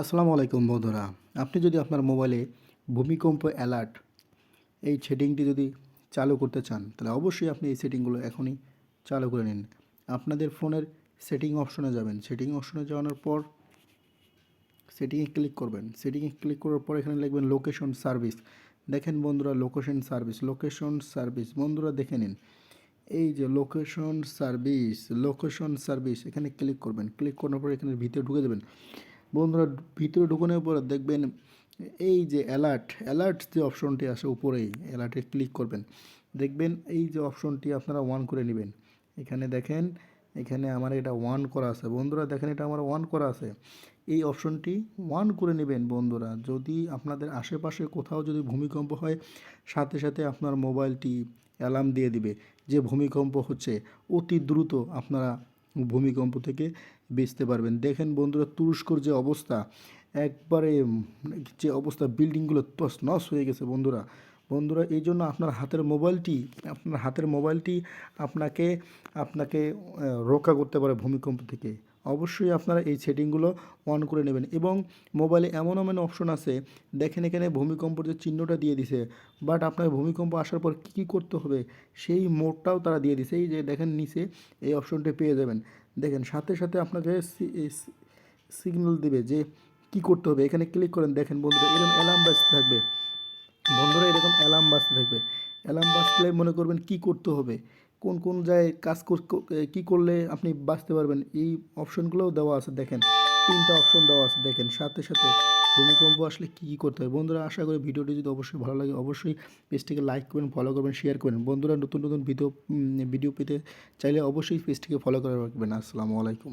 আসসালামু আলাইকুম বন্ধুরা। আপনি যদি আপনার মোবাইলে ভূমিকম্প অ্যালার্ট এই সেটিংটি যদি চালু করতে চান, তাহলে অবশ্যই আপনি এই সেটিংগুলো এখনই চালু করে নিন। আপনাদের ফোনের সেটিং অপশনে যাবেন। সেটিং অপশনে যাওয়ার পর সেটিংয়ে ক্লিক করবেন। সেটিংয়ে ক্লিক করার পর এখানে লিখবেন লোকেশন সার্ভিস। দেখেন বন্ধুরা, লোকেশন সার্ভিস বন্ধুরা দেখে নিন। এই যে লোকেশন সার্ভিস এখানে ক্লিক করবেন। ক্লিক করার পর এখানে ভিতরে ঢুকে যাবেন। বন্ধুরা ভিতরে ঢুকানোর পর দেখবেন এই যে অ্যালার্ট যে অপশনটি আসে উপরেই অ্যালার্টে ক্লিক করবেন। দেখবেন এই যে অপশনটি আপনারা অন করে নেবেন। এখানে দেখেন, এখানে আমার এটা অন করা আছে বন্ধুরা, দেখেন এটা আমার অন করা আছে। এই অপশনটি অন করে নেবেন বন্ধুরা। যদি আপনাদের আশেপাশে কোথাও যদি ভূমিকম্প হয়, সাথে সাথে আপনার মোবাইলটি অ্যালার্ম দিয়ে দিবে যে ভূমিকম্প হচ্ছে। অতি দ্রুত আপনারা ভূমিকম্প থেকে বাঁচতে পারবেন। দেখেন বন্ধুরা, তুরস্কর যে অবস্থা, একবারে যে অবস্থা, বিল্ডিংগুলো তছনছ হয়ে গেছে বন্ধুরা। বন্ধুরা এই জন্য আপনার হাতের মোবাইলটি আপনাকে আপনাকে রক্ষা করতে পারে ভূমিকম্প থেকে। অবশ্যই আপনারা এই সেটিংগুলো অন করে নেবেন। এবং মোবাইলে এমন এমন অপশন আছে, দেখেন এখানে ভূমিকম্পর যে চিহ্নটা দিয়ে দিছে, বাট আপনার ভূমিকম্প আসার পর কী করতে হবে সেই মোডটাও তারা দিয়ে দিছে। এই যে দেখেন নিচে এই অপশনটি পেয়ে যাবেন। দেখেন সাথে সাথে আপনাকে সিগন্যাল দিবে যে কি করতে হবে। এখানে ক্লিক করেন, দেখেন বন্ধুরা এরকম অ্যালার্ম বাজতে থাকবে। বন্ধুরা এরকম অ্যালার্ম বাজতে থাকবে। অ্যালার্ম বাজলে মনে করবেন কি করতে হবে, কোন কোন জায়গায় কী করলে আপনি বাঁচতে পারবেন, এই অপশনগুলোও দেওয়া আছে। দেখেন 3টা অপশন দেওয়া আছে। দেখেন সাথে সাথে ভূমিকম্প আসলে কী কী করতে হবে। বন্ধুরা আশা করি ভিডিওটি যদি অবশ্যই ভালো লাগে, অবশ্যই পেজটিকে লাইক করবেন, ফলো করবেন, শেয়ার করবেন। বন্ধুরা নতুন নতুন ভিডিও পেতে চাইলে অবশ্যই পেজটিকে ফলো করে রাখবেন। আসসালামু আলাইকুম।